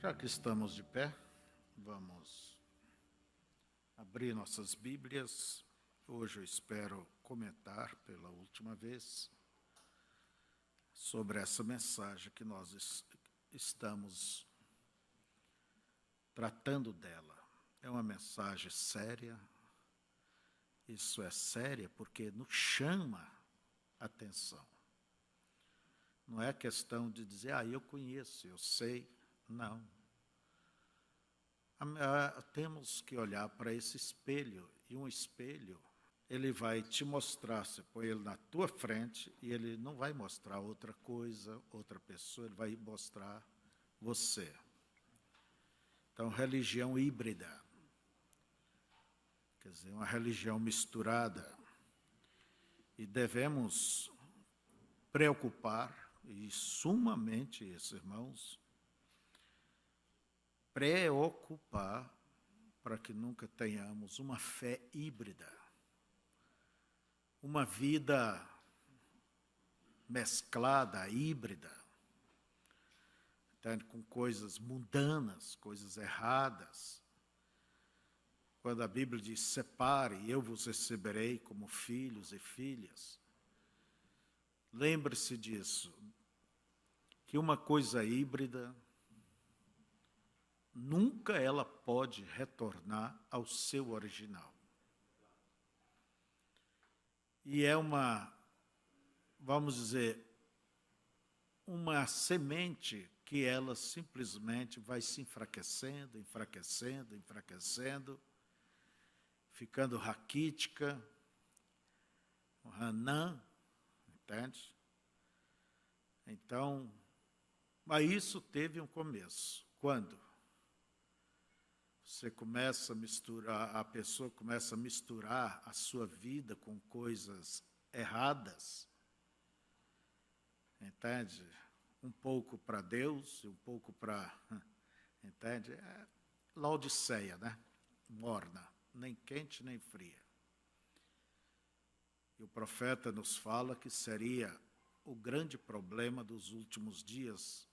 Já que estamos de pé, vamos abrir nossas Bíblias. Hoje eu espero comentar pela última vez sobre essa mensagem que nós estamos tratando dela. É uma mensagem séria. Isso é séria porque nos chama a atenção. Não é questão de dizer, eu conheço, eu sei. Não. Temos que olhar para esse espelho, e um espelho, ele vai te mostrar, você põe ele na tua frente, e ele não vai mostrar outra coisa, outra pessoa, ele vai mostrar você. Então, religião híbrida, quer dizer, uma religião misturada, e devemos preocupar, e sumamente isso, irmãos, preocupar para que nunca tenhamos uma fé híbrida, uma vida mesclada, híbrida, com coisas mundanas, coisas erradas. Quando a Bíblia diz, separe, eu vos receberei como filhos e filhas, lembre-se disso, que uma coisa híbrida, nunca ela pode retornar ao seu original. E é vamos dizer, uma semente que ela simplesmente vai se enfraquecendo, enfraquecendo, enfraquecendo, ficando raquítica, ranã, entende? Então, mas isso teve um começo. Quando? Você começa a misturar, a pessoa começa a misturar a sua vida com coisas erradas, entende? Um pouco para Deus e um pouco para, entende? É Laodiceia, né? Morna, nem quente nem fria. E o profeta nos fala que seria o grande problema dos últimos dias,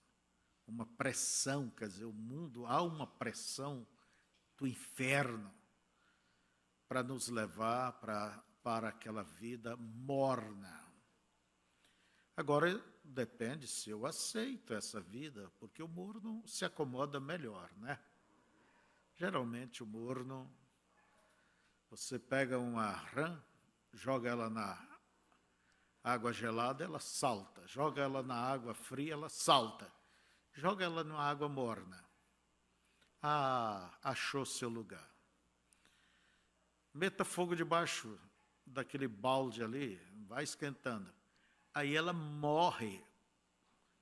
uma pressão, quer dizer, o mundo, há uma pressão do inferno para nos levar para aquela vida morna. Agora, depende se eu aceito essa vida, porque o morno se acomoda melhor, né? Geralmente o morno, você pega uma rã, joga ela na água gelada, ela salta. Joga ela na água fria, ela salta. Joga ela na água morna. Achou seu lugar. Meta fogo debaixo daquele balde ali, vai esquentando. Aí ela morre,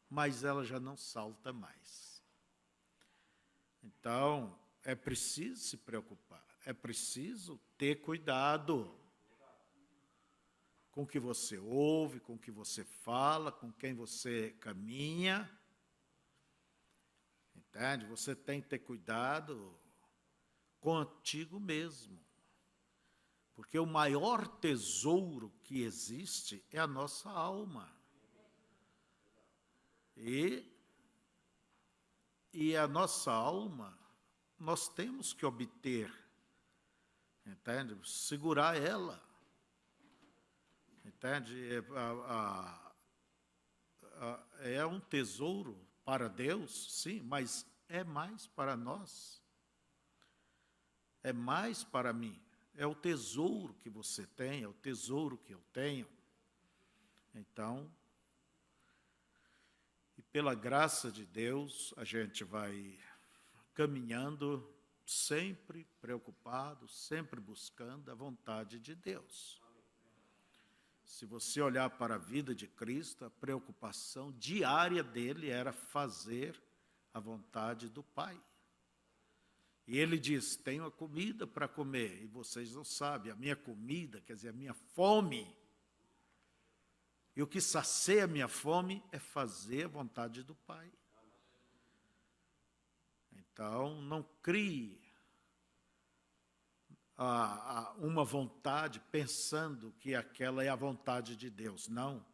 mas ela já não salta mais. Então, é preciso se preocupar, é preciso ter cuidado com o que você ouve, com o que você fala, com quem você caminha. Entende? Você tem que ter cuidado contigo mesmo. Porque o maior tesouro que existe é a nossa alma. E a nossa alma, nós temos que obter, entende? Segurar ela. Entende? É um tesouro para Deus, sim, mas é mais para nós. É mais para mim. É o tesouro que você tem, é o tesouro que eu tenho. Então, e pela graça de Deus, a gente vai caminhando, sempre preocupado, sempre buscando a vontade de Deus. Se você olhar para a vida de Cristo, a preocupação diária dele era fazer a vontade do Pai. E ele diz, tenho a comida para comer, e vocês não sabem, a minha comida, quer dizer, a minha fome, e o que sacia a minha fome é fazer a vontade do Pai. Então, não crie uma vontade pensando que aquela é a vontade de Deus. Não.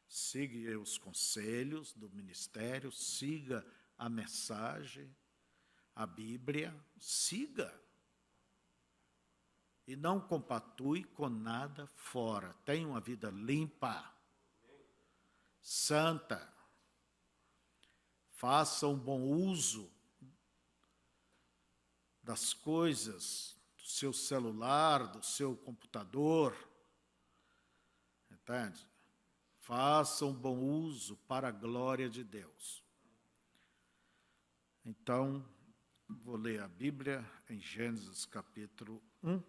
Siga os conselhos do ministério, siga a mensagem, a Bíblia, siga. E não compatue com nada fora. Tenha uma vida limpa, santa. Faça um bom uso das coisas, do seu celular, do seu computador. Entende? Faça um bom uso para a glória de Deus. Então, vou ler a Bíblia em Gênesis capítulo 1.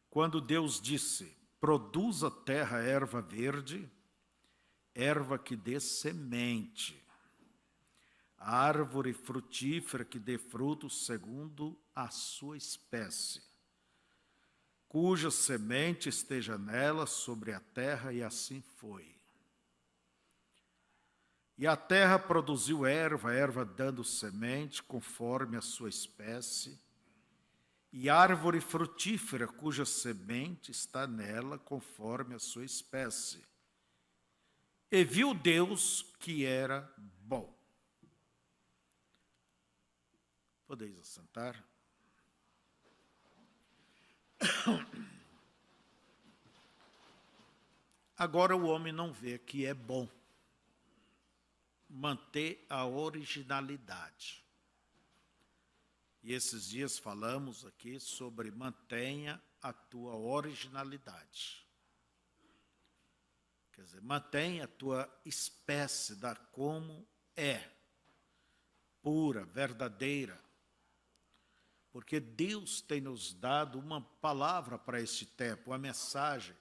Quando Deus disse, produza a terra erva verde, erva que dê semente, árvore frutífera que dê frutos segundo a sua espécie, cuja semente esteja nela sobre a terra, e assim foi. E a terra produziu erva, erva dando semente, conforme a sua espécie, e árvore frutífera, cuja semente está nela, conforme a sua espécie. E viu Deus que era bom. Podeis assentar. Agora o homem não vê que é bom manter a originalidade. E esses dias falamos aqui sobre mantenha a tua originalidade. Quer dizer, mantenha a tua espécie da como é, pura, verdadeira. Porque Deus tem nos dado uma palavra para este tempo, uma mensagem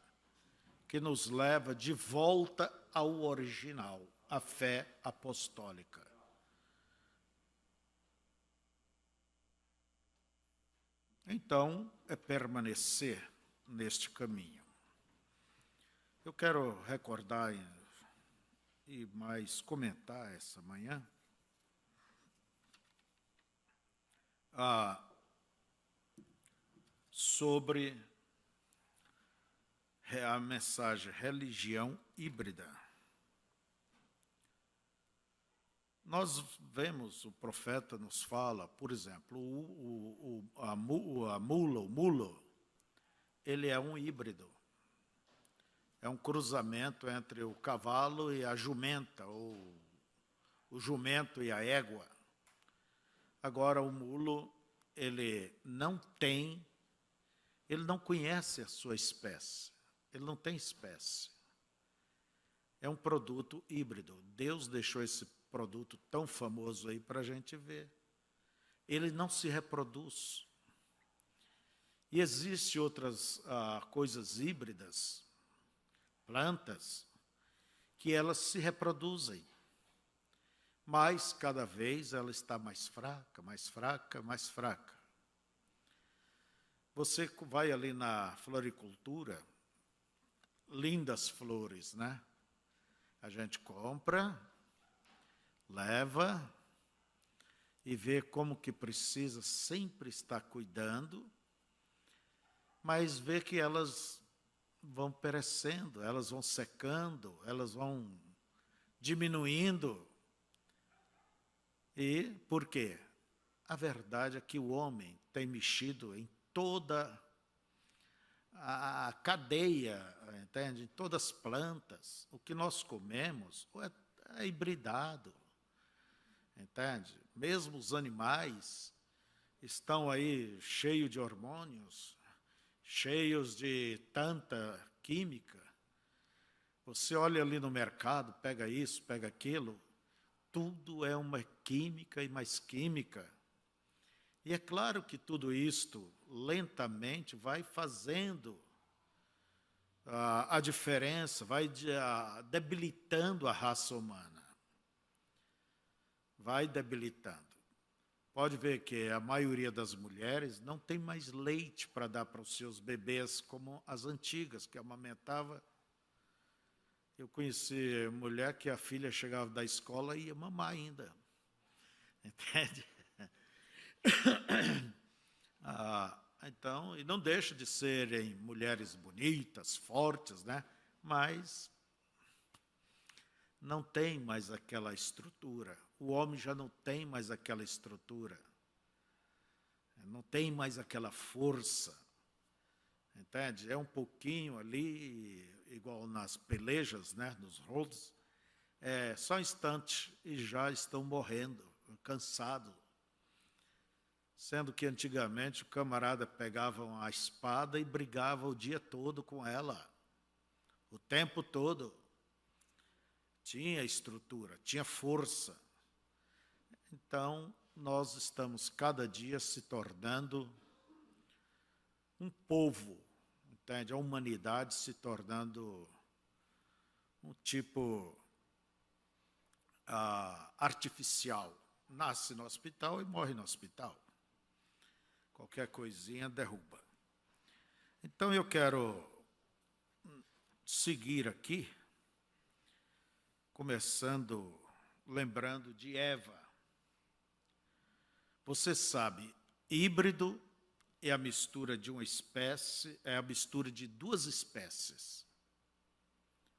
que nos leva de volta ao original, a fé apostólica. Então, é permanecer neste caminho. Eu quero recordar e mais comentar essa manhã sobre a mensagem religião híbrida. Nós vemos, o profeta nos fala, por exemplo, o mulo, ele é um híbrido. É um cruzamento entre o cavalo e a jumenta, ou o jumento e a égua. Agora, o mulo, ele não conhece a sua espécie. Ele não tem espécie. É um produto híbrido. Deus deixou esse produto tão famoso aí para a gente ver. Ele não se reproduz. E existem outras coisas híbridas, plantas, que elas se reproduzem. Mas, cada vez, ela está mais fraca, mais fraca, mais fraca. Você vai ali na floricultura, lindas flores, né? A gente compra, leva e vê como que precisa sempre estar cuidando, mas vê que elas vão perecendo, elas vão secando, elas vão diminuindo. E por quê? A verdade é que o homem tem mexido em toda a cadeia, entende? Em todas as plantas. O que nós comemos é hibridado, entende? Mesmo os animais estão aí cheios de hormônios, cheios de tanta química. Você olha ali no mercado, pega isso, pega aquilo, tudo é uma química e mais química. E é claro que tudo isto, lentamente, vai fazendo a diferença, vai debilitando a raça humana. Vai debilitando. Pode ver que a maioria das mulheres não tem mais leite para dar para os seus bebês como as antigas, que amamentavam. Eu conheci mulher que a filha chegava da escola e ia mamar ainda. Entende? Então, e não deixa de serem mulheres bonitas, fortes, né? Mas não tem mais aquela estrutura. O homem já não tem mais aquela estrutura. Não tem mais aquela força. Entende? É um pouquinho ali, igual nas pelejas, né, nos rolos, só um instante e já estão morrendo, cansados. Sendo que antigamente o camarada pegava a espada e brigava o dia todo com ela, o tempo todo. Tinha estrutura, tinha força. Então, nós estamos cada dia se tornando um povo, entende? A humanidade se tornando um tipo artificial. Nasce no hospital e morre no hospital. Qualquer coisinha derruba. Então, eu quero seguir aqui, começando lembrando de Eva. Você sabe, híbrido é a mistura de uma espécie, é a mistura de duas espécies.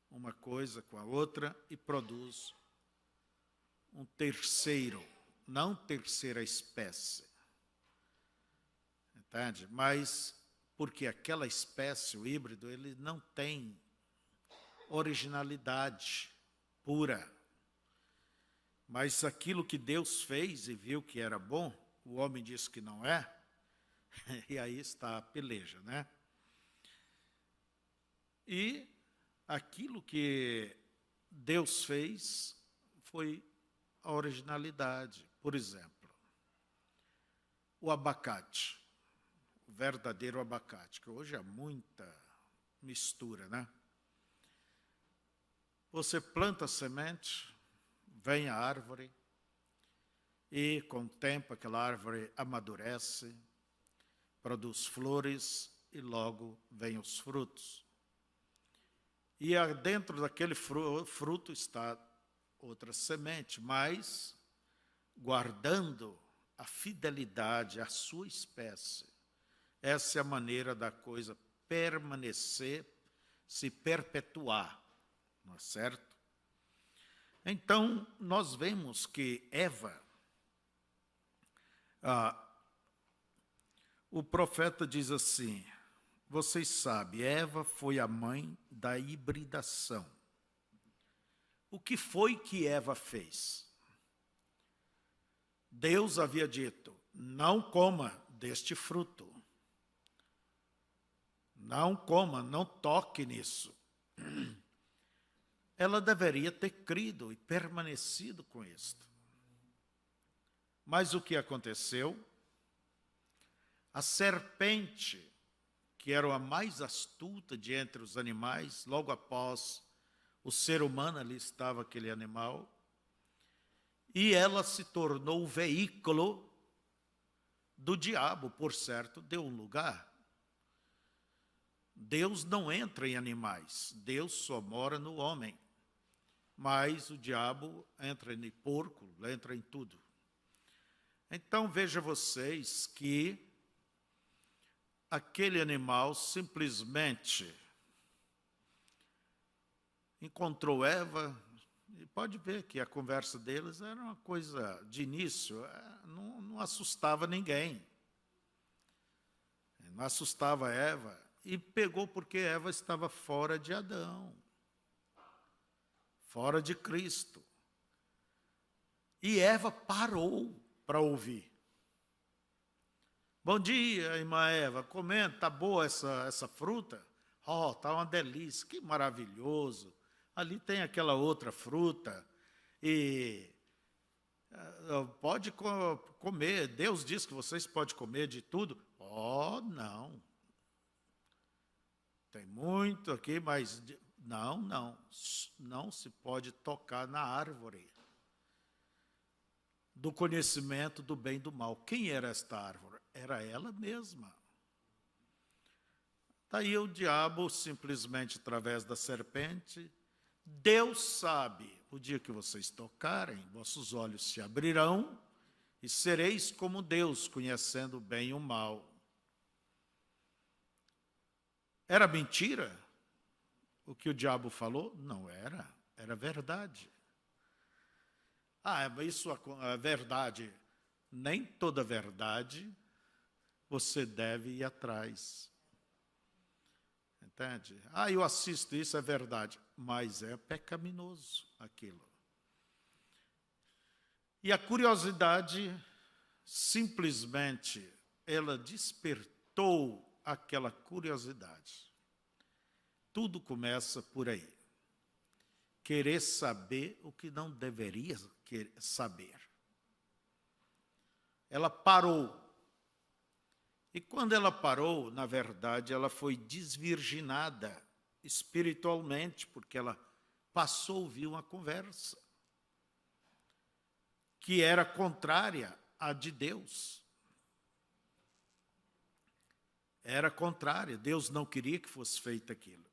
Uma coisa com a outra e produz um terceiro, não terceira espécie. Entende? Mas porque aquela espécie, o híbrido, ele não tem originalidade pura. Mas aquilo que Deus fez e viu que era bom, o homem disse que não é, e aí está a peleja, né? E aquilo que Deus fez foi a originalidade. Por exemplo, o abacate, o verdadeiro abacate, que hoje há muita mistura, né? Você planta a semente, vem a árvore, e com o tempo aquela árvore amadurece, produz flores e logo vêm os frutos. E dentro daquele fruto está outra semente, mas guardando a fidelidade à sua espécie. Essa é a maneira da coisa permanecer, se perpetuar, não é certo? Então, nós vemos que Eva, o profeta diz assim, vocês sabem, Eva foi a mãe da hibridação. O que foi que Eva fez? Deus havia dito, não coma deste fruto. Não coma, não toque nisso. Ela deveria ter crido e permanecido com isto. Mas o que aconteceu? A serpente, que era a mais astuta de entre os animais, logo após o ser humano, ali estava aquele animal, e ela se tornou o veículo do diabo, por certo, deu um lugar. Deus não entra em animais, Deus só mora no homem. Mas o diabo entra em porco, entra em tudo. Então veja vocês que aquele animal simplesmente encontrou Eva, e pode ver que a conversa deles era uma coisa de início, não assustava ninguém. Não assustava Eva, e pegou porque Eva estava fora de Adão, fora de Cristo. E Eva parou para ouvir. Bom dia, irmã Eva, comendo, está boa essa fruta? Oh, está uma delícia, que maravilhoso. Ali tem aquela outra fruta, e pode comer, Deus diz que vocês podem comer de tudo. Oh, não. Tem muito aqui, mas não se pode tocar na árvore do conhecimento do bem e do mal. Quem era esta árvore? Era ela mesma. Daí o diabo, simplesmente através da serpente, Deus sabe, o dia que vocês tocarem, vossos olhos se abrirão e sereis como Deus, conhecendo o bem e o mal. Era mentira o que o diabo falou? Não era, era verdade. Isso é verdade. Nem toda verdade você deve ir atrás. Entende? Eu assisto isso, é verdade. Mas é pecaminoso aquilo. E a curiosidade, simplesmente, ela despertou aquela curiosidade. Tudo começa por aí. Querer saber o que não deveria saber. Ela parou. E quando ela parou, na verdade, ela foi desvirginada espiritualmente, porque ela passou a ouvir uma conversa que era contrária à de Deus. Era contrária, Deus não queria que fosse feito aquilo.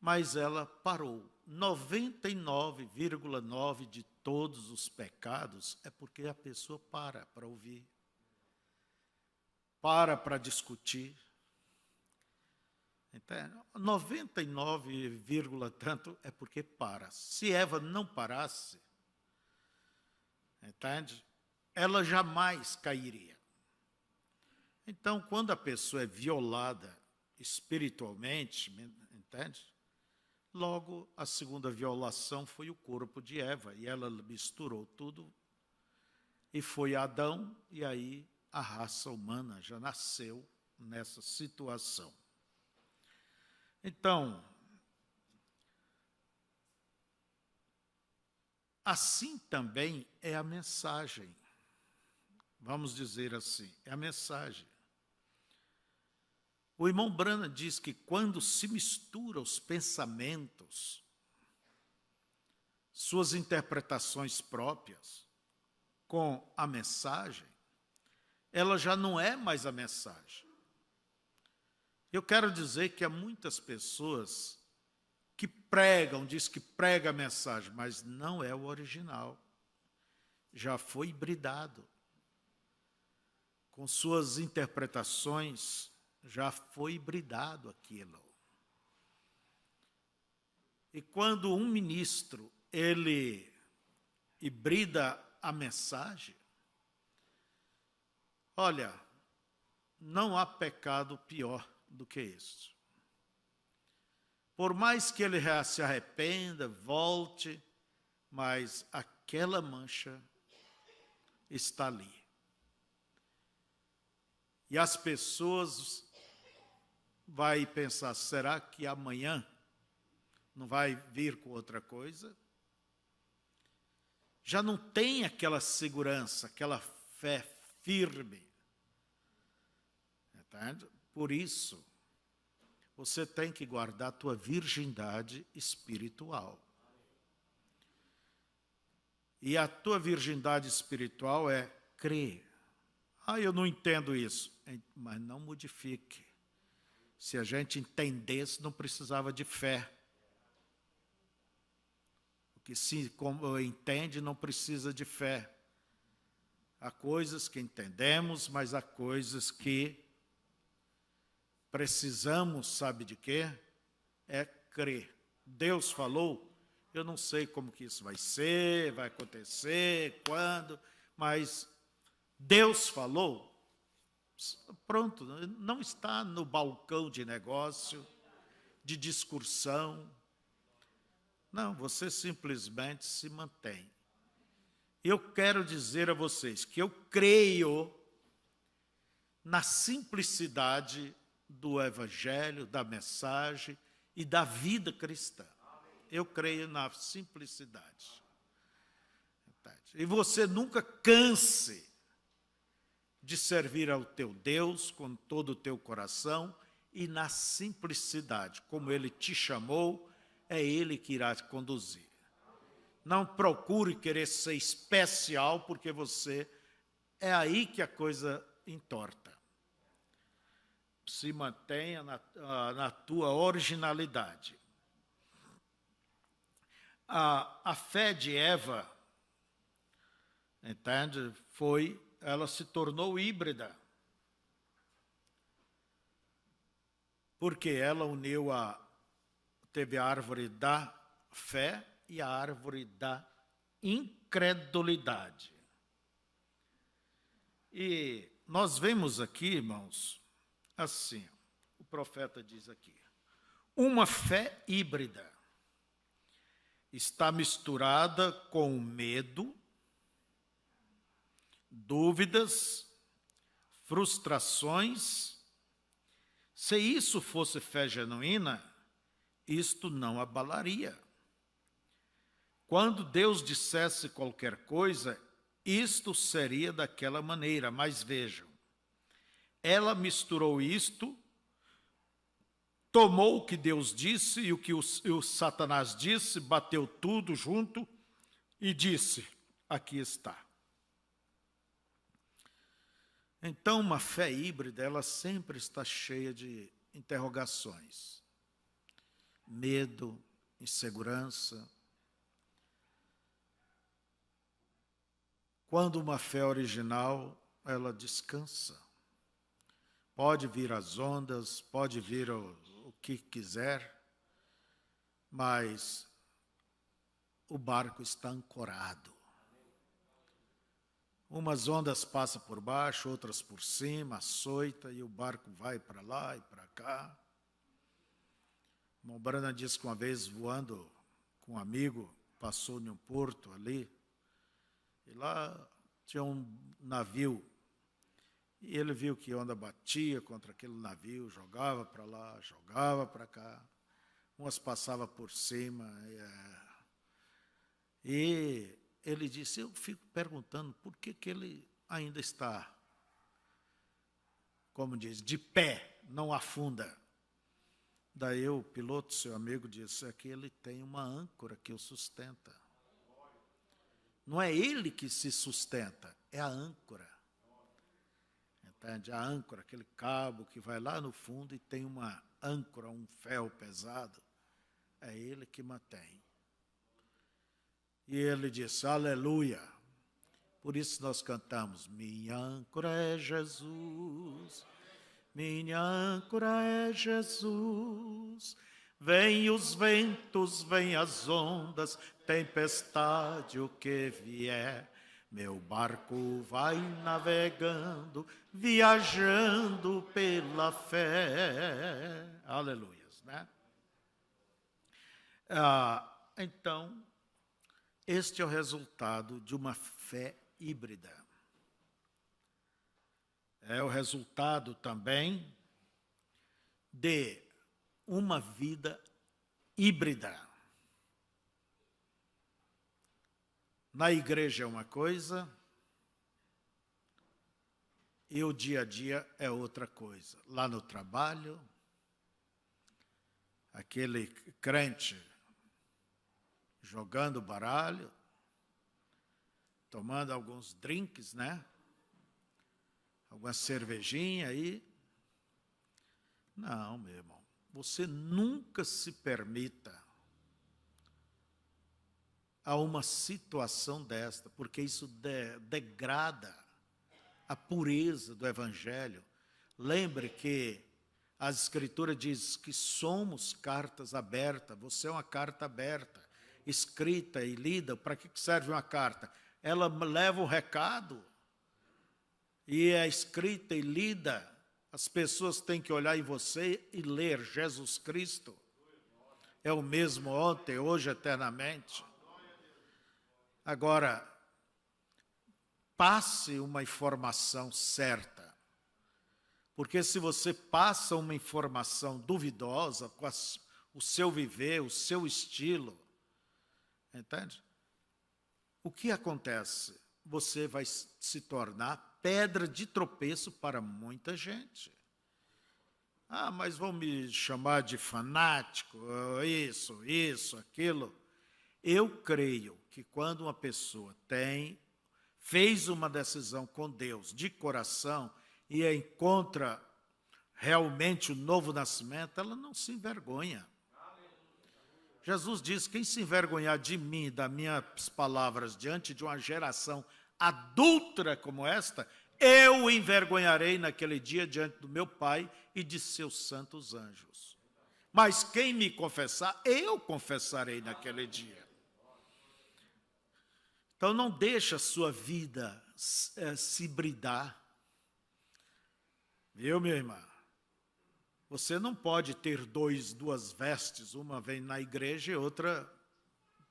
Mas ela parou. 99,9% de todos os pecados é porque a pessoa para ouvir. Para discutir. Entende? 99, tanto é porque para. Se Eva não parasse, entende? Ela jamais cairia. Então, quando a pessoa é violada espiritualmente, entende? Logo, a segunda violação foi o corpo de Eva, e ela misturou tudo, e foi Adão, e aí a raça humana já nasceu nessa situação. Então, assim também é a mensagem. Vamos dizer assim, é a mensagem. O irmão Branham diz que quando se mistura os pensamentos, suas interpretações próprias, com a mensagem, ela já não é mais a mensagem. Eu quero dizer que há muitas pessoas que pregam, diz que prega a mensagem, mas não é o original. Já foi hibridado. Com suas interpretações, já foi hibridado aquilo. E quando um ministro, ele hibrida a mensagem, olha, não há pecado pior do que este. Por mais que ele se arrependa, volte, mas aquela mancha está ali. E as pessoas vai pensar, será que amanhã não vai vir com outra coisa? Já não tem aquela segurança, aquela fé firme. Entende? Por isso, você tem que guardar a tua virgindade espiritual. E a tua virgindade espiritual é crer. Eu não entendo isso. Mas não modifique. Se a gente entendesse, não precisava de fé. Porque se como entende, não precisa de fé. Há coisas que entendemos, mas há coisas que precisamos, sabe de quê? É crer. Deus falou, eu não sei como que isso vai ser, vai acontecer, quando, mas Deus falou, pronto, não está no balcão de negócio, de discussão. Não, você simplesmente se mantém. Eu quero dizer a vocês que eu creio na simplicidade do Evangelho, da mensagem e da vida cristã. Eu creio na simplicidade. E você nunca canse de servir ao teu Deus com todo o teu coração e na simplicidade, como Ele te chamou, é Ele que irá te conduzir. Não procure querer ser especial, porque você é aí que a coisa entorta. Se mantenha na tua originalidade. A fé de Eva, entende? Ela se tornou híbrida. Porque ela teve a árvore da fé e a árvore da incredulidade. E nós vemos aqui, irmãos, assim, o profeta diz aqui, uma fé híbrida está misturada com medo, dúvidas, frustrações. Se isso fosse fé genuína, isto não abalaria. Quando Deus dissesse qualquer coisa, isto seria daquela maneira. Mas vejam, ela misturou isto, tomou o que Deus disse e o que o Satanás disse, bateu tudo junto e disse, aqui está. Então, uma fé híbrida, ela sempre está cheia de interrogações, medo, insegurança. Quando uma fé original, ela descansa. Pode vir as ondas, pode vir o que quiser, mas o barco está ancorado. Umas ondas passam por baixo, outras por cima, açoita, e o barco vai para lá e para cá. O irmão Brana disse que uma vez, voando com um amigo, passou em um porto ali, e lá tinha um navio, e ele viu que a onda batia contra aquele navio, jogava para lá, jogava para cá, umas passavam por cima, e ele disse, eu fico perguntando por que ele ainda está, como diz, de pé, não afunda. Daí o piloto, seu amigo, disse, é que ele tem uma âncora que o sustenta. Não é ele que se sustenta, é a âncora. Entende? A âncora, aquele cabo que vai lá no fundo e tem uma âncora, um ferro pesado, é ele que mantém. E ele disse, aleluia. Por isso nós cantamos, minha âncora é Jesus, minha âncora é Jesus. Vem os ventos, vem as ondas, tempestade o que vier. Meu barco vai navegando, viajando pela fé. Aleluias, né? Então, este é o resultado de uma fé híbrida. É o resultado também de uma vida híbrida. Na igreja é uma coisa e o dia a dia é outra coisa. Lá no trabalho, aquele crente jogando baralho, tomando alguns drinks, né? Alguma cervejinha aí. Não, meu irmão, você nunca se permita a uma situação desta, porque isso degrada a pureza do Evangelho. Lembre que a Escritura diz que somos cartas abertas, você é uma carta aberta, escrita e lida. Para que serve uma carta? Ela leva o recado e é escrita e lida. As pessoas têm que olhar em você e ler Jesus Cristo. É o mesmo ontem, hoje, eternamente. Agora, passe uma informação certa. Porque se você passa uma informação duvidosa com o seu viver, o seu estilo, entende? O que acontece? Você vai se tornar pedra de tropeço para muita gente. Ah, mas vão me chamar de fanático, isso, aquilo. Eu creio que quando uma pessoa fez uma decisão com Deus de coração e encontra realmente o novo nascimento, ela não se envergonha. Jesus diz, quem se envergonhar de mim, das minhas palavras, diante de uma geração adúltera como esta, eu o envergonharei naquele dia diante do meu Pai e de seus santos anjos. Mas quem me confessar, eu confessarei naquele dia. Então, não deixe a sua vida se bridar. Viu, minha irmã? Você não pode ter duas vestes, uma vem na igreja e outra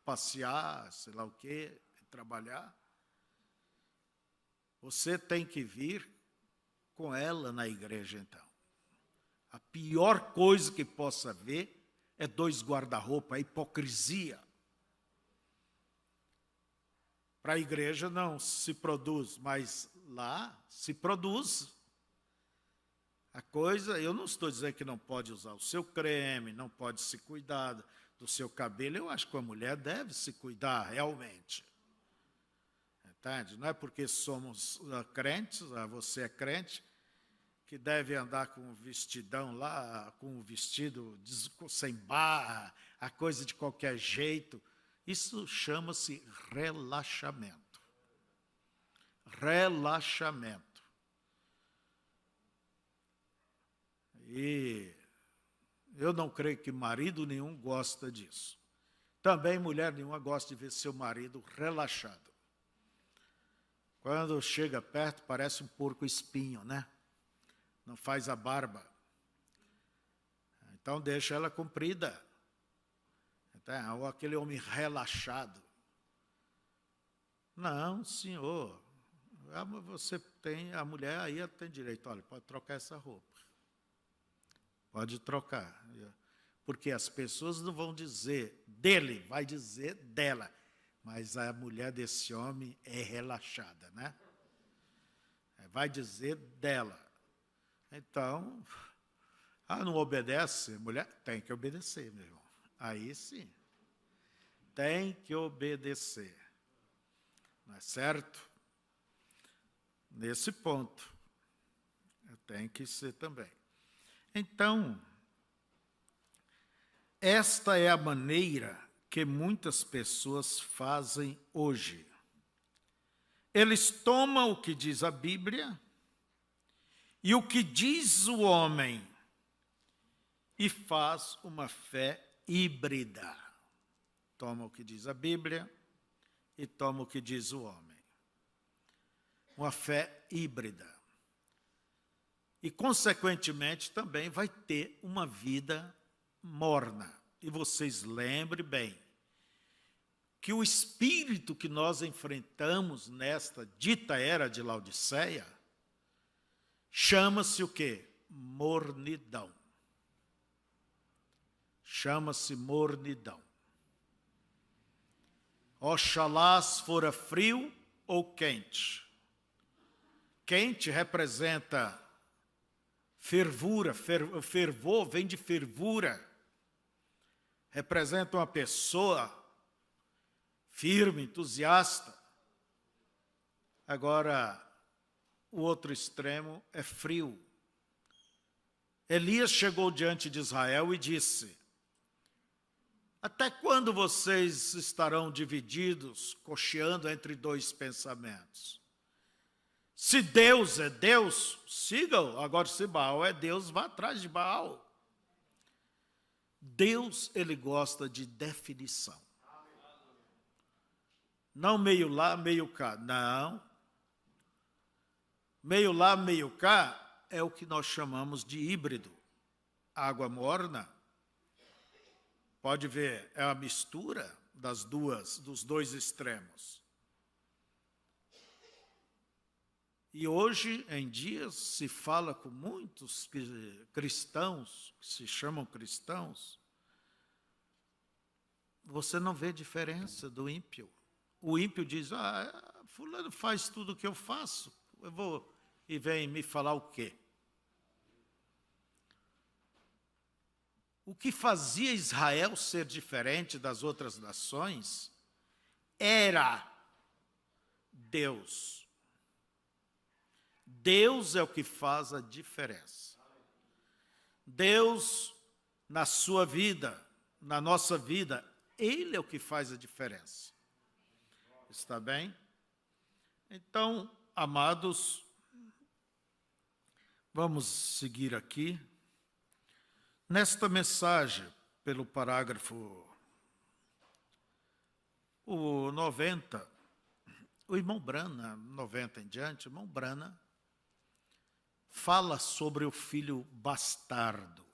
passear, sei lá o quê, trabalhar. Você tem que vir com ela na igreja, então. A pior coisa que possa haver é 2 guarda-roupa, a hipocrisia. Para a igreja não se produz, mas lá se produz. A coisa, eu não estou dizendo que não pode usar o seu creme, não pode se cuidar do seu cabelo. Eu acho que a mulher deve se cuidar realmente. Entende? Não é porque somos crentes, você é crente, que deve andar com um vestidão lá, com um vestido sem barra, a coisa de qualquer jeito. Isso chama-se relaxamento. Relaxamento. E eu não creio que marido nenhum gosta disso. Também mulher nenhuma gosta de ver seu marido relaxado. Quando chega perto, parece um porco espinho, né? Não faz a barba. Então, deixa ela comprida. Então, ou aquele homem relaxado. Não, senhor. Você tem, a mulher aí tem direito. Olha, pode trocar essa roupa. Pode trocar. Porque as pessoas não vão dizer dele, vai dizer dela. Mas a mulher desse homem é relaxada, né? Vai dizer dela. Então, não obedece? Mulher tem que obedecer, meu irmão. Aí sim. Tem que obedecer. Não é certo? Nesse ponto. Tem que ser também. Então, esta é a maneira que muitas pessoas fazem hoje. Eles tomam o que diz a Bíblia e o que diz o homem e faz uma fé híbrida. Toma o que diz a Bíblia e toma o que diz o homem. Uma fé híbrida. E, consequentemente, também vai ter uma vida morna. E vocês lembrem bem que o espírito que nós enfrentamos nesta dita era de Laodiceia chama-se o quê? Mornidão. Chama-se mornidão. Oxalá fora frio ou quente. Quente representa fervura, fervor vem de fervura. Representa uma pessoa firme, entusiasta. Agora, o outro extremo é frio. Elias chegou diante de Israel e disse: até quando vocês estarão divididos, cocheando entre 2 pensamentos? Se Deus é Deus, sigam. Agora, se Baal é Deus, vá atrás de Baal. Deus, ele gosta de definição. Não meio lá, meio cá. Não. Meio lá, meio cá é o que nós chamamos de híbrido. Água morna. Pode ver, é a mistura dos 2 extremos. E hoje em dia se fala com muitos cristãos, que se chamam cristãos, você não vê diferença do ímpio. O ímpio diz: fulano faz tudo o que eu faço, eu vou e vem me falar o quê? O que fazia Israel ser diferente das outras nações era Deus. Deus é o que faz a diferença. Deus, na sua vida, na nossa vida, Ele é o que faz a diferença. Está bem? Então, amados, vamos seguir aqui. Nesta mensagem, pelo parágrafo 90, O irmão Brana, 90 em diante, o irmão Brana fala sobre o filho bastardo,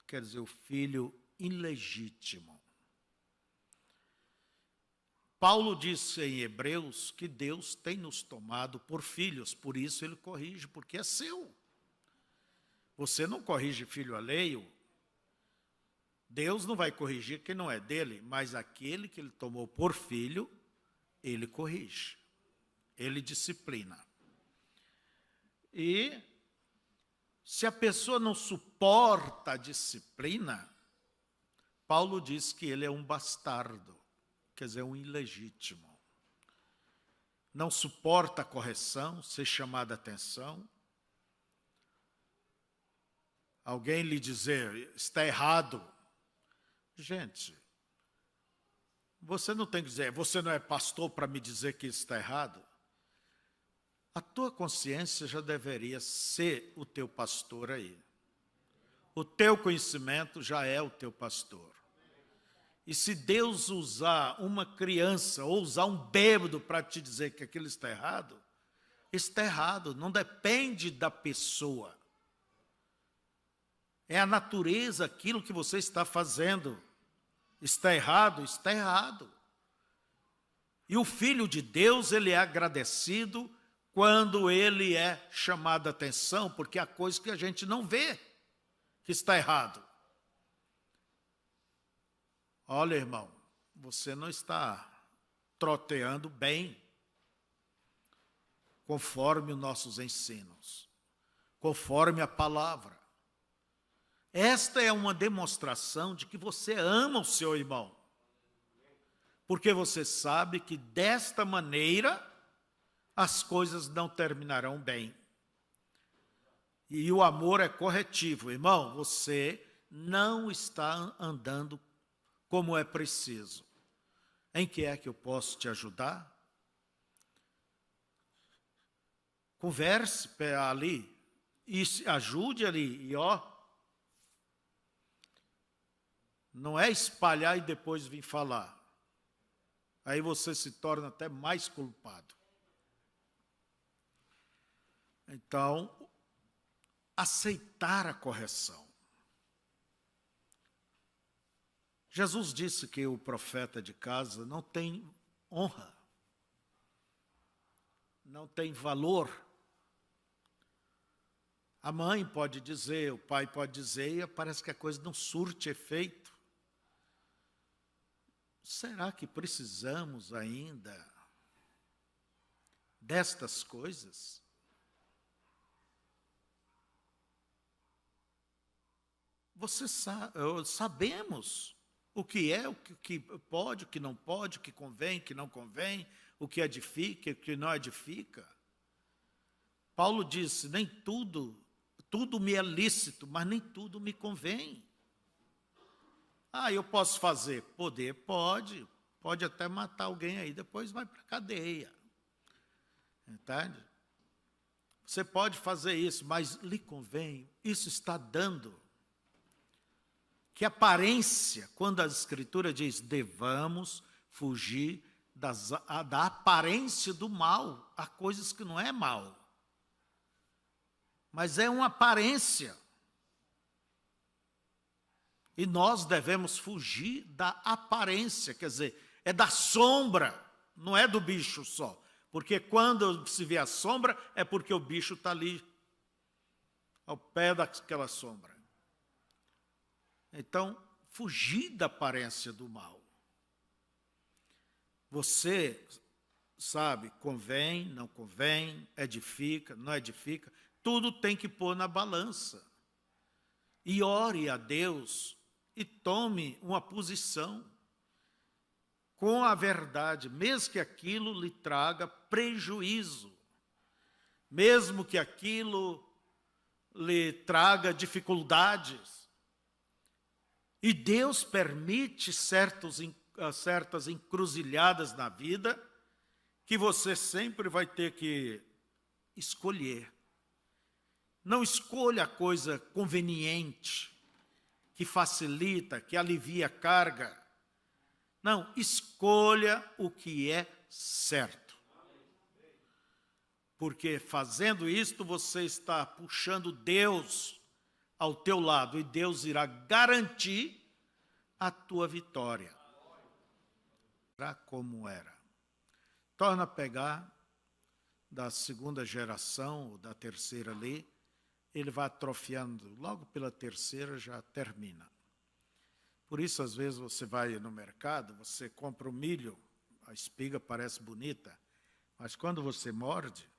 quer dizer, o filho ilegítimo. Paulo disse em Hebreus que Deus tem nos tomado por filhos, por isso ele corrige, porque é seu. Você não corrige filho alheio, Deus não vai corrigir quem não é dele, mas aquele que ele tomou por filho, ele corrige, ele disciplina. E se a pessoa não suporta a disciplina, Paulo diz que ele é um bastardo, quer dizer, um ilegítimo. Não suporta a correção, ser chamado a atenção. Alguém lhe dizer, está errado. Gente, você não tem que dizer, você não é pastor para me dizer que isso está errado? A tua consciência já deveria ser o teu pastor aí. O teu conhecimento já é o teu pastor. E se Deus usar uma criança ou usar um bêbado para te dizer que aquilo está errado, não depende da pessoa. É a natureza, aquilo que você está fazendo. Está errado, está errado. E o Filho de Deus, ele é agradecido quando ele é chamado a atenção, porque há coisas que a gente não vê que está errado. Olha, irmão, você não está troteando bem conforme os nossos ensinos, conforme a palavra. Esta é uma demonstração de que você ama o seu irmão, porque você sabe que desta maneira as coisas não terminarão bem. E o amor é corretivo. Irmão, você não está andando como é preciso. Em que é que eu posso te ajudar? Converse ali e ajude ali. E não é espalhar e depois vir falar. Aí você se torna até mais culpado. Então, aceitar a correção. Jesus disse que o profeta de casa não tem honra, não tem valor. A mãe pode dizer, o pai pode dizer, e parece que a coisa não surte efeito. Será que precisamos ainda destas coisas? Sabemos o que é, o que pode, o que não pode, o que convém, o que não convém, o que edifica, o que não edifica. Paulo disse, nem tudo me é lícito, mas nem tudo me convém. Eu posso fazer? Pode até matar alguém aí, depois vai para a cadeia. Entende? Você pode fazer isso, mas lhe convém, isso está dando. Que aparência, quando a Escritura diz, devamos fugir da aparência do mal, há coisas que não é mal, mas é uma aparência. E nós devemos fugir da aparência, quer dizer, é da sombra, não é do bicho só. Porque quando se vê a sombra, é porque o bicho está ali, ao pé daquela sombra. Então, fugir da aparência do mal. Você sabe, convém, não convém, edifica, não edifica, tudo tem que pôr na balança. E ore a Deus e tome uma posição com a verdade, mesmo que aquilo lhe traga prejuízo, mesmo que aquilo lhe traga dificuldades. E Deus permite certas encruzilhadas na vida que você sempre vai ter que escolher. Não escolha a coisa conveniente, que facilita, que alivia a carga. Não, escolha o que é certo. Porque fazendo isto, você está puxando Deus ao teu lado, e Deus irá garantir a tua vitória. Será como era. Torna a pegar da segunda geração, ou da terceira ali, ele vai atrofiando, logo pela terceira já termina. Por isso, às vezes, você vai no mercado, você compra o milho, a espiga parece bonita, mas quando você morde,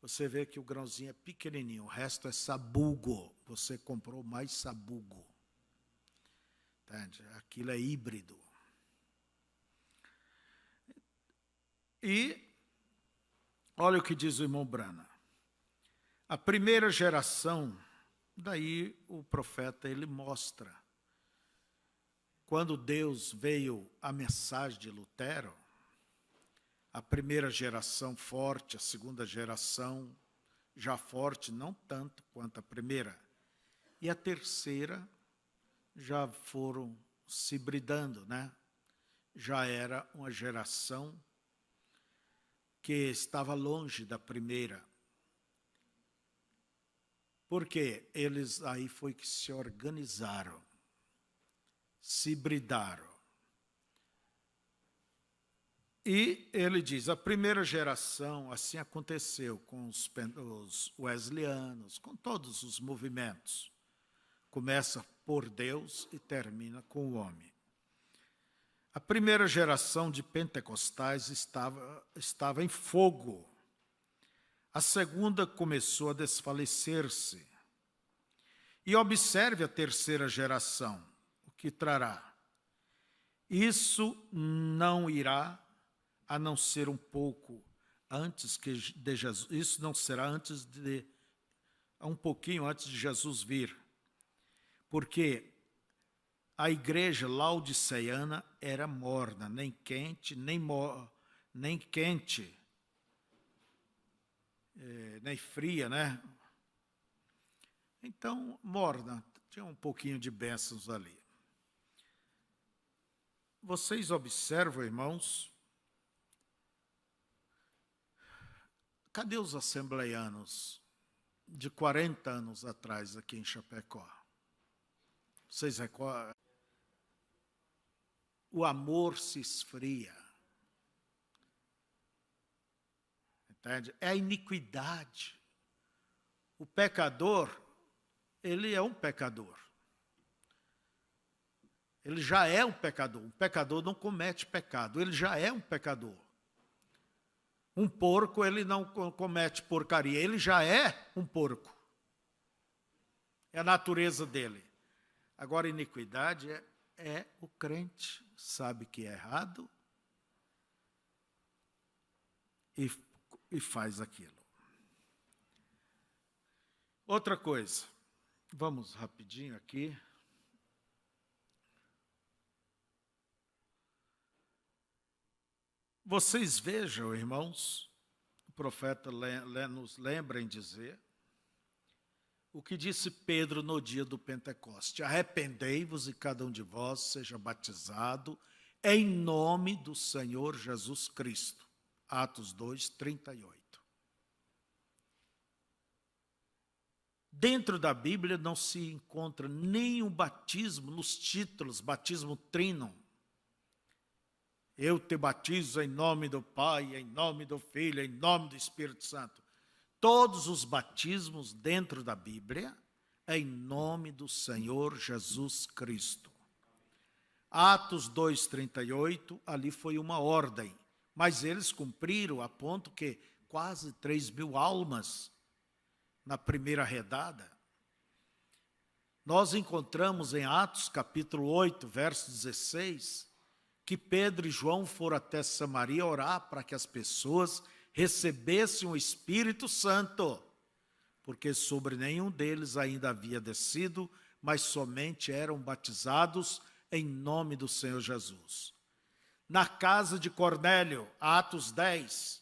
você vê que o grãozinho é pequenininho, o resto é sabugo. Você comprou mais sabugo. Entende? Aquilo é híbrido. E olha o que diz o irmão Brana. A primeira geração, daí o profeta ele mostra. Quando Deus veio a mensagem de Lutero, a primeira geração forte, a segunda geração já forte, não tanto quanto a primeira. E a terceira já foram se hibridando, né? Já era uma geração que estava longe da primeira. Porque eles aí foi que se organizaram, se hibridaram. E ele diz, a primeira geração, assim aconteceu com os wesleyanos, com todos os movimentos. Começa por Deus e termina com o homem. A primeira geração de pentecostais estava em fogo. A segunda começou a desfalecer-se. E observe a terceira geração, o que trará. Isso não irá a não ser um pouco antes de Jesus. Isso não será antes de um pouquinho antes de Jesus vir. Porque a igreja laodiceiana era morna, nem quente, nem fria, né? Então, morna, tinha um pouquinho de bênçãos ali. Vocês observam, irmãos, cadê os assembleianos de 40 anos atrás aqui em Chapecó? Vocês recordam? O amor se esfria. Entende? É a iniquidade. O pecador, ele é um pecador. Ele já é um pecador. Um pecador não comete pecado, ele já é um pecador. Um porco, ele não comete porcaria, ele já é um porco. É a natureza dele. Agora, iniquidade é o crente, sabe que é errado e faz aquilo. Outra coisa, vamos rapidinho aqui. Vocês vejam, irmãos, o profeta nos lembra em dizer o que disse Pedro no dia do Pentecoste: arrependei-vos e cada um de vós seja batizado em nome do Senhor Jesus Cristo. Atos 2, 38. Dentro da Bíblia não se encontra nenhum batismo nos títulos, batismo trino. Eu te batizo em nome do Pai, em nome do Filho, em nome do Espírito Santo. Todos os batismos dentro da Bíblia é em nome do Senhor Jesus Cristo. Atos 2,38, ali foi uma ordem, mas eles cumpriram a ponto que quase 3.000 almas na primeira redada. Nós encontramos em Atos capítulo 8, verso 16, que Pedro e João foram até Samaria orar para que as pessoas recebessem o Espírito Santo, porque sobre nenhum deles ainda havia descido, mas somente eram batizados em nome do Senhor Jesus. Na casa de Cornélio, Atos 10,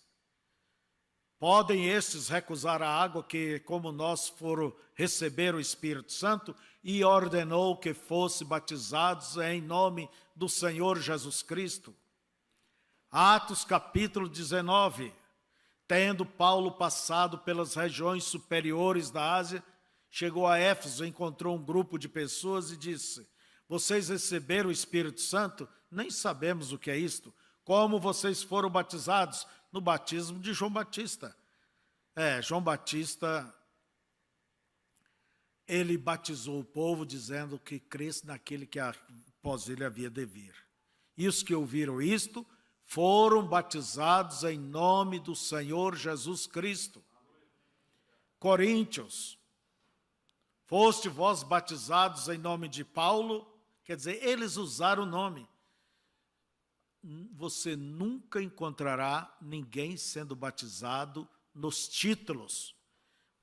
podem estes recusar a água que, como nós, foram receber o Espírito Santo, e ordenou que fossem batizados em nome do Senhor Jesus Cristo. Atos capítulo 19, Tendo Paulo passado pelas regiões superiores da Ásia, chegou a Éfeso, encontrou um grupo de pessoas e disse: vocês receberam o Espírito Santo? Nem sabemos o que é isto. Como vocês foram batizados? No batismo de João Batista. João Batista, ele batizou o povo dizendo que cresce naquele que após ele havia de vir. E os que ouviram isto foram batizados em nome do Senhor Jesus Cristo. Coríntios, foste vós batizados em nome de Paulo? Quer dizer, eles usaram o nome. Você nunca encontrará ninguém sendo batizado nos títulos.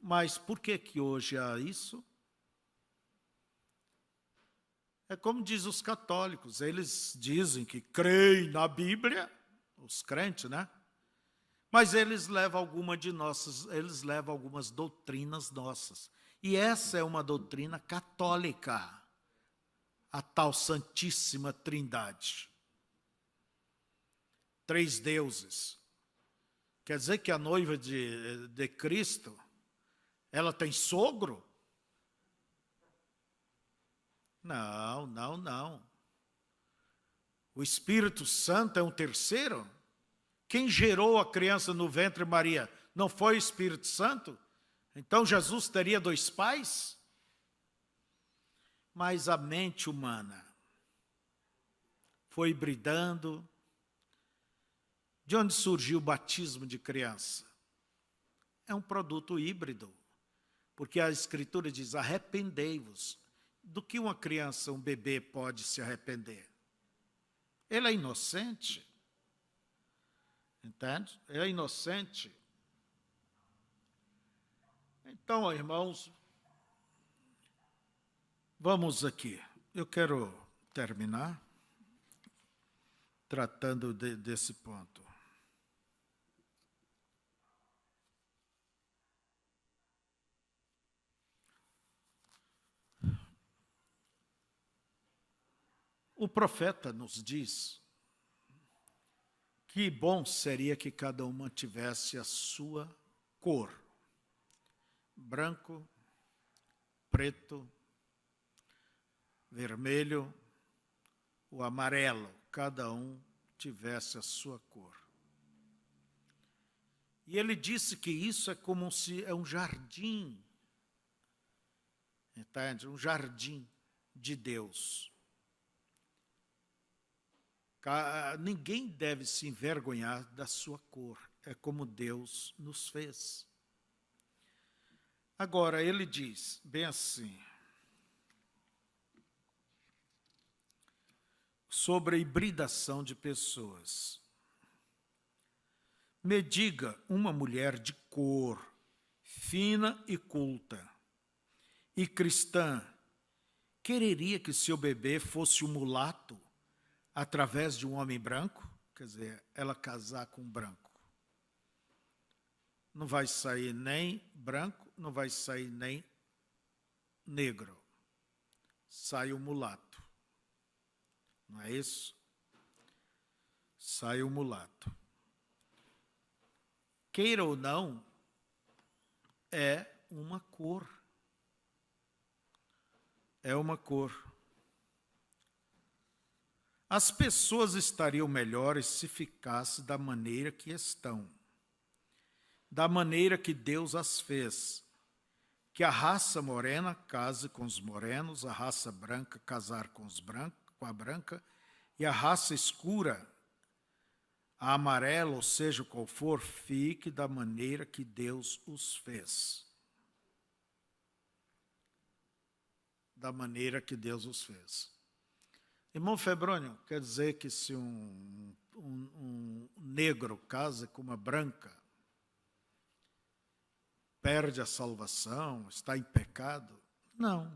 Mas por que hoje há isso? É como diz os católicos, eles dizem que creem na Bíblia, os crentes, né? Mas eles levam algumas doutrinas nossas. E essa é uma doutrina católica, a tal Santíssima Trindade. 3 deuses. Quer dizer que a noiva de Cristo, ela tem sogro? Não, não, não. O Espírito Santo é um terceiro? Quem gerou a criança no ventre de Maria não foi o Espírito Santo? Então Jesus teria 2 pais? Mas a mente humana foi hibridando. De onde surgiu o batismo de criança? É um produto híbrido, porque a Escritura diz: arrependei-vos. Do que uma criança, um bebê pode se arrepender? Ele é inocente. Entende? Ele é inocente. Então, irmãos, vamos aqui. Eu quero terminar tratando desse ponto. O profeta nos diz que bom seria que cada uma tivesse a sua cor. Branco, preto, vermelho, o amarelo, cada um tivesse a sua cor. E ele disse que isso é como se é um jardim, entende? Um jardim de Deus. Ninguém deve se envergonhar da sua cor, é como Deus nos fez. Agora, ele diz, bem assim, sobre a hibridação de pessoas. Me diga uma mulher de cor, fina e culta, e cristã, quereria que seu bebê fosse um mulato através de um homem branco? Quer dizer, ela casar com um branco. Não vai sair nem branco, não vai sair nem negro. Sai o mulato. Não é isso? Sai o mulato. Queira ou não, é uma cor. É uma cor. As pessoas estariam melhores se ficassem da maneira que estão, da maneira que Deus as fez, que a raça morena case com os morenos, a raça branca casar com a branca, e a raça escura, a amarela, ou seja, qual for, fique da maneira que Deus os fez. Da maneira que Deus os fez. Irmão Febrônio, quer dizer que se um negro casa com uma branca, perde a salvação, está em pecado? Não,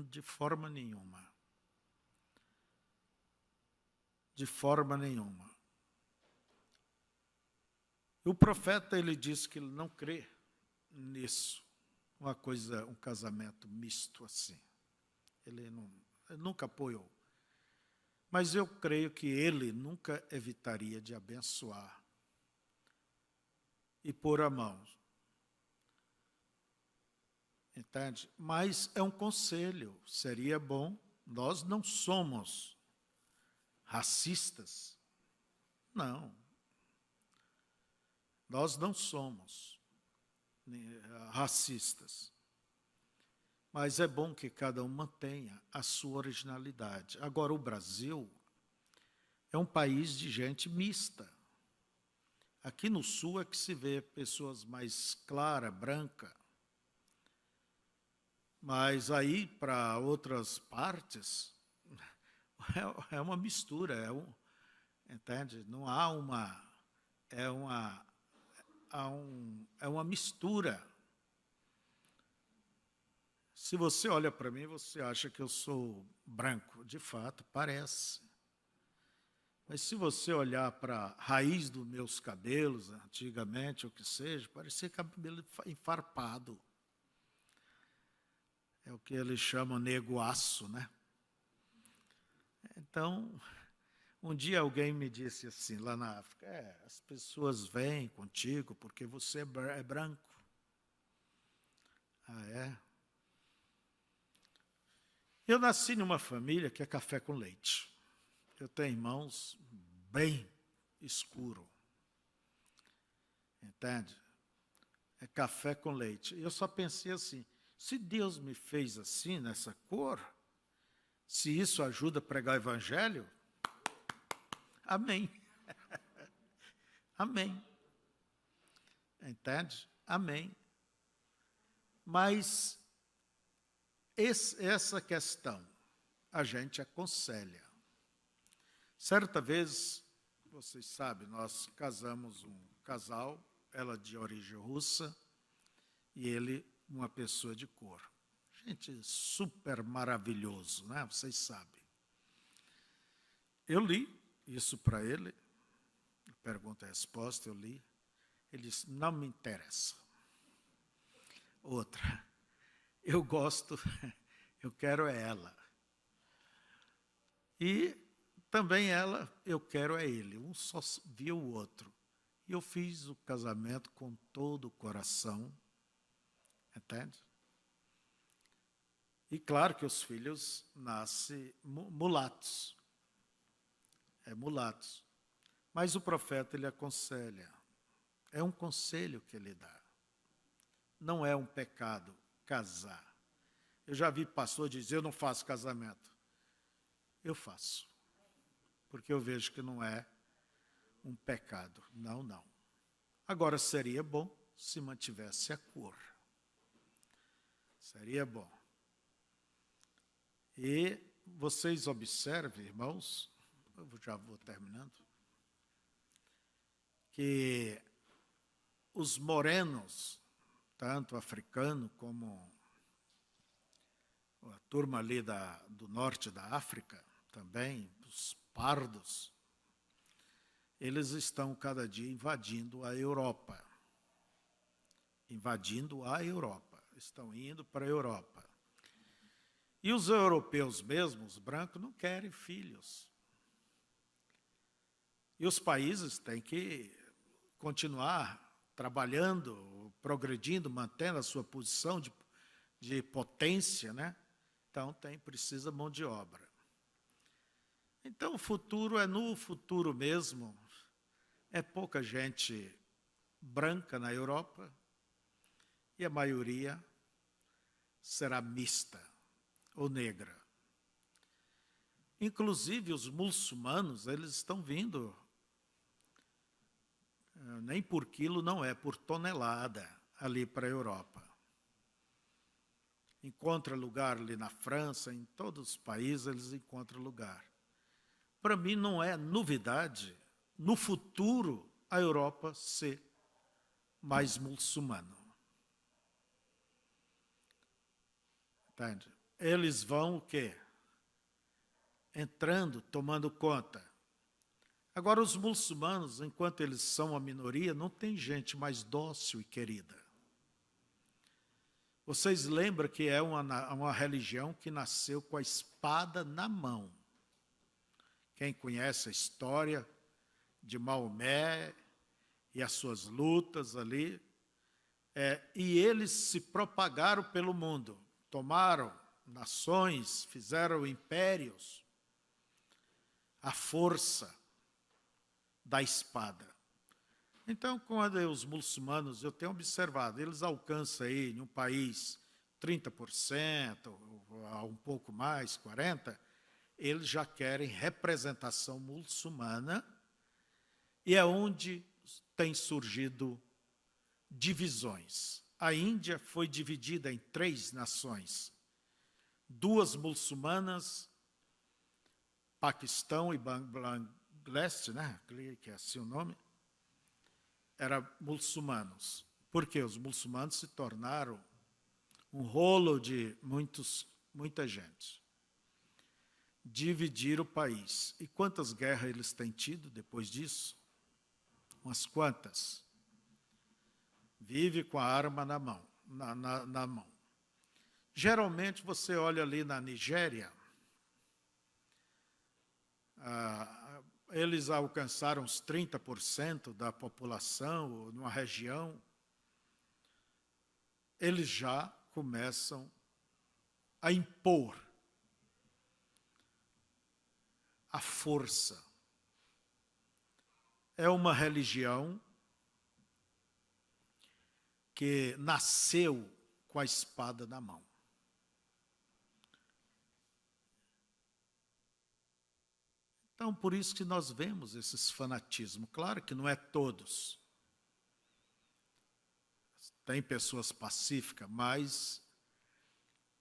de forma nenhuma. De forma nenhuma. O profeta, ele diz que ele não crê nisso, um casamento misto assim. Ele nunca apoiou. Mas eu creio que ele nunca evitaria de abençoar e pôr a mão. Entende? Mas é um conselho, seria bom. Nós não somos racistas. Não. Nós não somos racistas. Mas é bom que cada um mantenha a sua originalidade. Agora, o Brasil é um país de gente mista. Aqui no Sul é que se vê pessoas mais clara, branca. Mas aí, para outras partes, é uma mistura, entende? Não há uma... É uma mistura. Se você olha para mim, você acha que eu sou branco. De fato, parece. Mas se você olhar para a raiz dos meus cabelos, antigamente, ou o que seja, parecia cabelo enfarpado. É o que eles chamam neguaço, né? Então, um dia alguém me disse assim, lá na África, as pessoas vêm contigo porque você é branco. Ah, é? Eu nasci numa família que é café com leite. Eu tenho irmãos bem escuro. Entende? É café com leite. Eu só pensei assim, se Deus me fez assim, nessa cor, se isso ajuda a pregar o evangelho, amém. Amém. Entende? Amém. Mas essa questão a gente aconselha. Certa vez, vocês sabem, nós casamos um casal, ela de origem russa e ele uma pessoa de cor. Gente, super maravilhoso, né? Vocês sabem. Eu li isso para ele, pergunta e resposta, eu li. Ele disse, não me interessa. Outra, eu gosto, eu quero é ela. E também ela, eu quero é ele. Um só viu o outro. E eu fiz o casamento com todo o coração. Entende? E claro que os filhos nascem mulatos. Mulatos. Mas o profeta, ele aconselha. É um conselho que ele dá. Não é um pecado casar. Eu já vi pastor dizer, eu não faço casamento. Eu faço. Porque eu vejo que não é um pecado. Não, não. Agora, seria bom se mantivesse a cor. Seria bom. E vocês observem, irmãos, eu já vou terminando, que os morenos, tanto africano como a turma ali do norte da África, também, os pardos, eles estão cada dia invadindo a Europa. Invadindo a Europa. Estão indo para a Europa. E os europeus mesmo, os brancos, não querem filhos. E os países têm que continuar trabalhando, progredindo, mantendo a sua posição de potência, né? Então, precisa mão de obra. Então, o futuro no futuro mesmo. É pouca gente branca na Europa e a maioria será mista ou negra. Inclusive, os muçulmanos, eles estão vindo, nem por quilo, não é, por tonelada, ali para a Europa. Encontra lugar ali na França, em todos os países eles encontram lugar. Para mim não é novidade, no futuro, a Europa ser mais muçulmana. Entende? Eles vão o quê? Entrando, tomando conta. Agora, os muçulmanos, enquanto eles são a minoria, não tem gente mais dócil e querida. Vocês lembram que é uma religião que nasceu com a espada na mão. Quem conhece a história de Maomé e as suas lutas ali, e eles se propagaram pelo mundo, tomaram nações, fizeram impérios, à força da espada. Então, quando os muçulmanos, eu tenho observado, eles alcançam aí, em um país, 30%, ou um pouco mais, 40%, eles já querem representação muçulmana, e é onde tem surgido divisões. A Índia foi dividida em 3 nações, 2 muçulmanas, Paquistão e Bangladesh, né? Que é assim o nome, eram muçulmanos. Porque os muçulmanos se tornaram um rolo de muita gente. Dividir o país. E quantas guerras eles têm tido depois disso? Umas quantas? Vive com a arma na mão. Na mão. Geralmente, você olha ali na Nigéria, eles alcançaram os 30% da população, numa região, eles já começam a impor a força. É uma religião que nasceu com a espada na mão. Então, por isso que nós vemos esses fanatismos. Claro que não é todos. Tem pessoas pacíficas, mas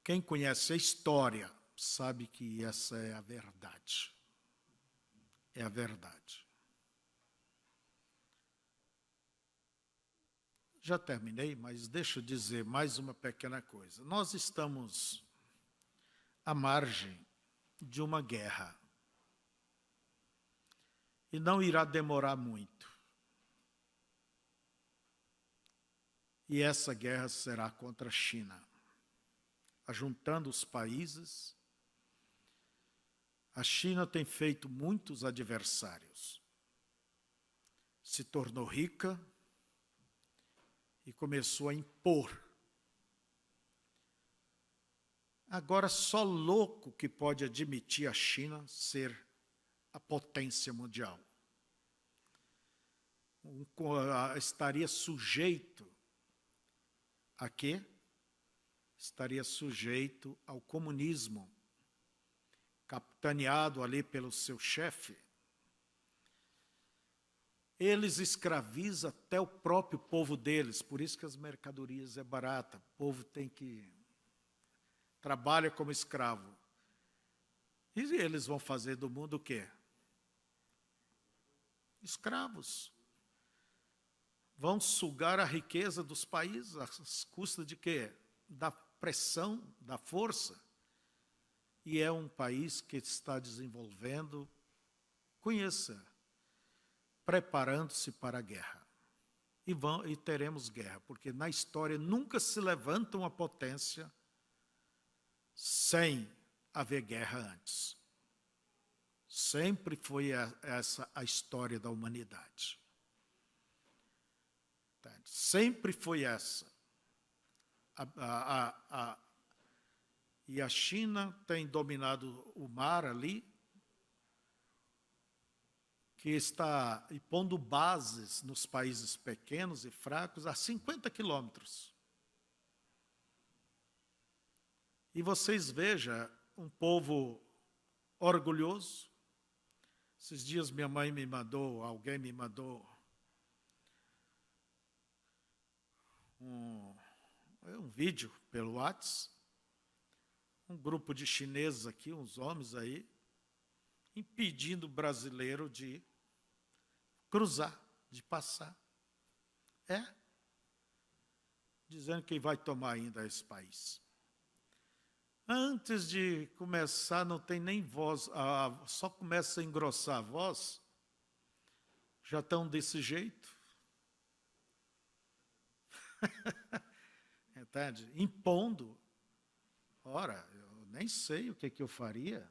quem conhece a história sabe que essa é a verdade. É a verdade. Já terminei, mas deixa eu dizer mais uma pequena coisa. Nós estamos à margem de uma guerra. E não irá demorar muito. E essa guerra será contra a China. Ajuntando os países, a China tem feito muitos adversários. Se tornou rica e começou a impor. Agora, só louco que pode admitir a China ser a potência mundial. Estaria sujeito a quê? Estaria sujeito ao comunismo, capitaneado ali pelo seu chefe. Eles escravizam até o próprio povo deles, por isso que as mercadorias é barata. O povo tem que trabalha como escravo. E eles vão fazer do mundo o quê? Escravos. Vão sugar a riqueza dos países às custas de quê? Da pressão, da força. E é um país que está desenvolvendo, conheça, preparando-se para a guerra. E teremos guerra, porque na história nunca se levanta uma potência sem haver guerra antes. Sempre foi essa a história da humanidade. Sempre foi essa. E a China tem dominado o mar ali, que está pondo bases nos países pequenos e fracos a 50 quilômetros. E vocês vejam um povo orgulhoso. Esses dias minha mãe me mandou, alguém me mandou um vídeo pelo WhatsApp, um grupo de chineses aqui, uns homens aí, impedindo o brasileiro de cruzar, de passar. Dizendo que vai tomar ainda esse país. Antes de começar, não tem nem voz, só começa a engrossar a voz, já estão desse jeito. Entende? Impondo. Ora, eu nem sei o que eu faria.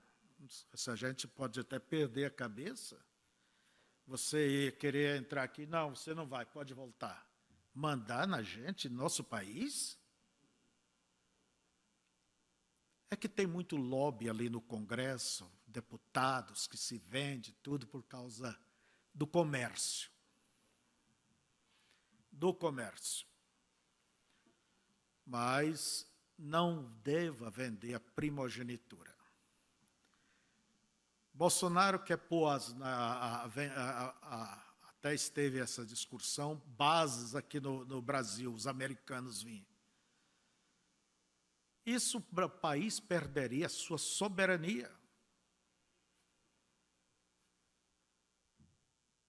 Essa gente pode até perder a cabeça, Você ia querer entrar aqui? Não, você não vai, pode voltar. Mandar na gente, nosso país? É que tem muito lobby ali no Congresso, deputados que se vende, tudo por causa do comércio. Do comércio. Mas não deva vender a primogenitura. Bolsonaro quer pôr, até esteve essa discussão, bases aqui no Brasil, os americanos vinham. Isso para o país perderia a sua soberania.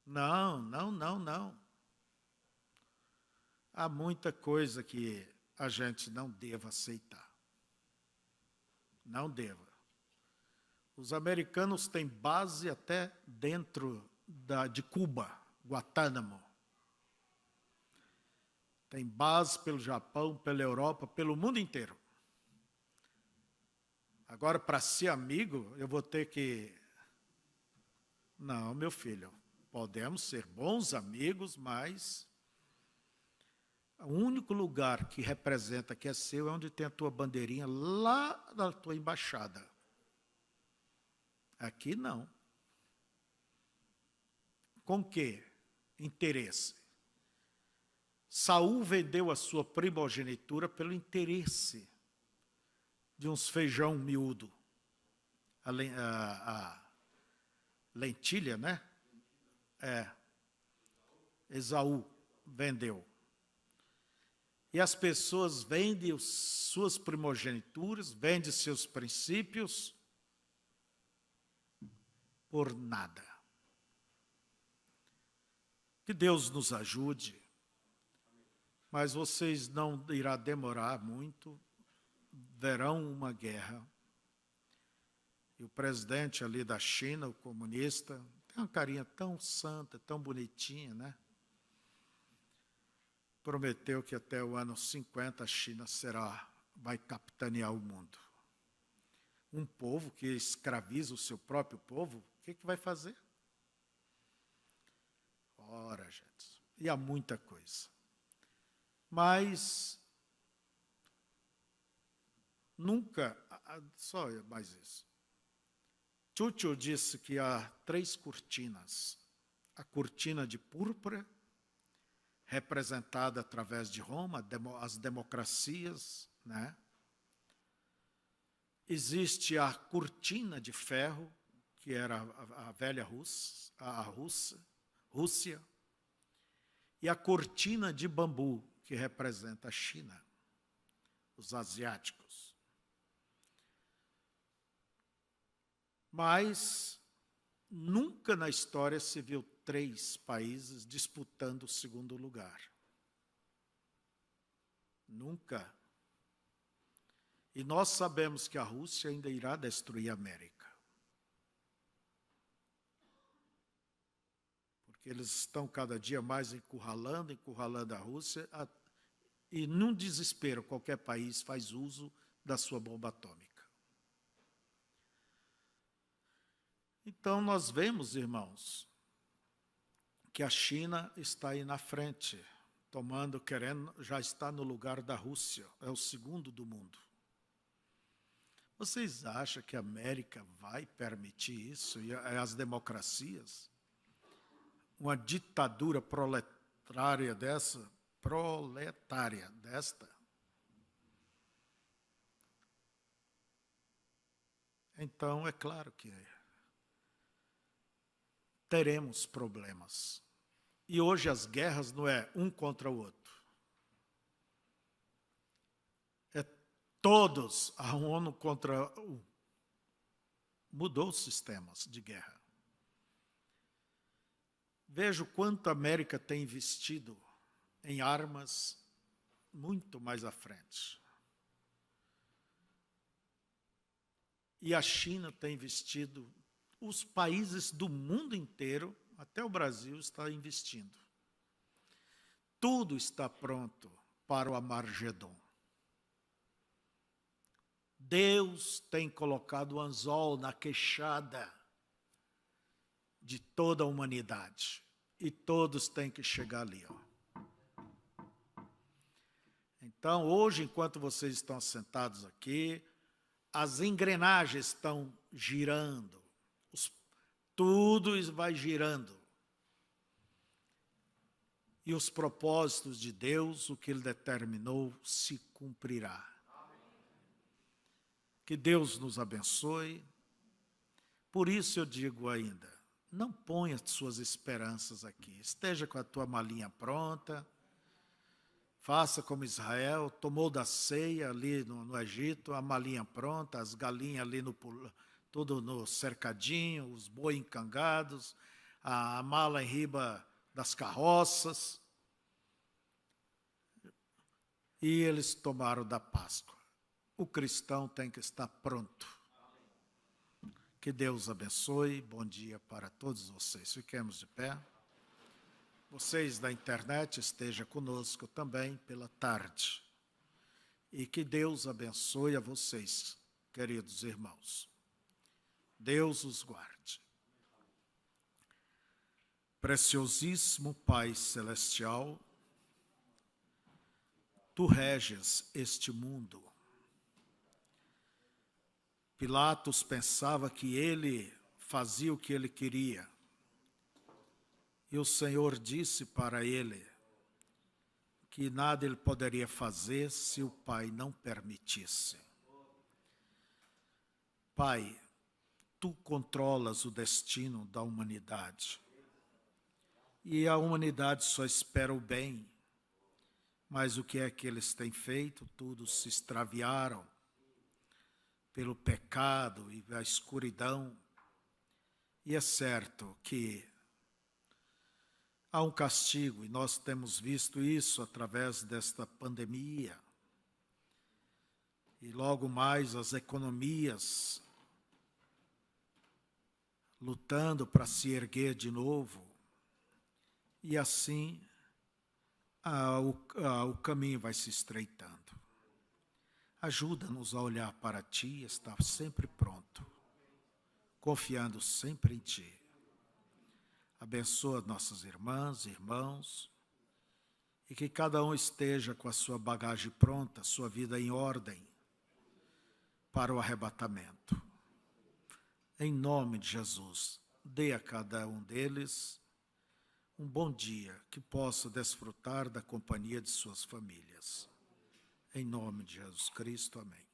Não, não, não, não. Há muita coisa que a gente não deva aceitar. Não deva. Os americanos têm base até dentro de Cuba, Guantánamo. Tem base pelo Japão, pela Europa, pelo mundo inteiro. Agora, para ser amigo, eu vou ter que... Não, meu filho, podemos ser bons amigos, mas o único lugar que representa que é seu é onde tem a tua bandeirinha lá na tua embaixada. Aqui não. Com que interesse? Saul vendeu a sua primogenitura pelo interesse de uns feijão miúdo. A lentilha, né? Esaú vendeu. E as pessoas vendem suas primogenituras, vendem seus princípios por nada. Que Deus nos ajude, mas vocês não irá demorar muito, verão uma guerra. E o presidente ali da China, o comunista, tem uma carinha tão santa, tão bonitinha, né? Prometeu que até o ano 50 a China vai capitanear o mundo. Um povo que escraviza o seu próprio povo, o que vai fazer? Ora, gente, e há muita coisa. Mas nunca, só mais isso. Churchill disse que há 3 cortinas. A cortina de púrpura, representada através de Roma, as democracias, né? Existe a cortina de ferro, que era a velha Rússia, e a cortina de bambu, que representa a China, os asiáticos. Mas nunca na história se viu 3 países disputando o segundo lugar. Nunca. E nós sabemos que a Rússia ainda irá destruir a América. Porque eles estão cada dia mais encurralando a Rússia, e num desespero qualquer país faz uso da sua bomba atômica. Então nós vemos, irmãos, que a China está aí na frente, já está no lugar da Rússia, é o segundo do mundo. Vocês acham que a América vai permitir isso, e as democracias? Uma ditadura proletária desta? Então, é claro que teremos problemas. E hoje as guerras não é um contra o outro. É todos, a ONU contra um. Mudou os sistemas de guerra. Veja o quanto a América tem investido em armas muito mais à frente. E a China tem investido, os países do mundo inteiro, até o Brasil, está investindo. Tudo está pronto para o Armagedon. Deus tem colocado o anzol na queixada de toda a humanidade. E todos têm que chegar ali, ó. Então, hoje, enquanto vocês estão sentados aqui, as engrenagens estão girando, tudo vai girando. E os propósitos de Deus, o que Ele determinou, se cumprirá. Que Deus nos abençoe. Por isso eu digo ainda, não ponha suas esperanças aqui. Esteja com a tua malinha pronta. Faça como Israel, tomou da ceia ali no Egito, a malinha pronta, as galinhas ali tudo no cercadinho, os boi encangados, a mala em riba das carroças. E eles tomaram da Páscoa. O cristão tem que estar pronto. Que Deus abençoe. Bom dia para todos vocês. Fiquemos de pé. Vocês da internet estejam conosco também pela tarde. E que Deus abençoe a vocês, queridos irmãos. Deus os guarde. Preciosíssimo Pai Celestial, Tu reges este mundo. Pilatos pensava que ele fazia o que ele queria. E o Senhor disse para ele que nada ele poderia fazer se o Pai não permitisse. Pai, Tu controlas o destino da humanidade. E a humanidade só espera o bem. Mas o que é que eles têm feito? Tudo se extraviaram pelo pecado e a escuridão. E é certo que há um castigo, e nós temos visto isso através desta pandemia. E logo mais as economias lutando para se erguer de novo. E assim o caminho vai se estreitando. Ajuda-nos a olhar para Ti e estar sempre pronto, confiando sempre em Ti. Abençoa nossas irmãs e irmãos, e que cada um esteja com a sua bagagem pronta, sua vida em ordem, para o arrebatamento. Em nome de Jesus, dê a cada um deles um bom dia, que possa desfrutar da companhia de suas famílias. Em nome de Jesus Cristo, amém.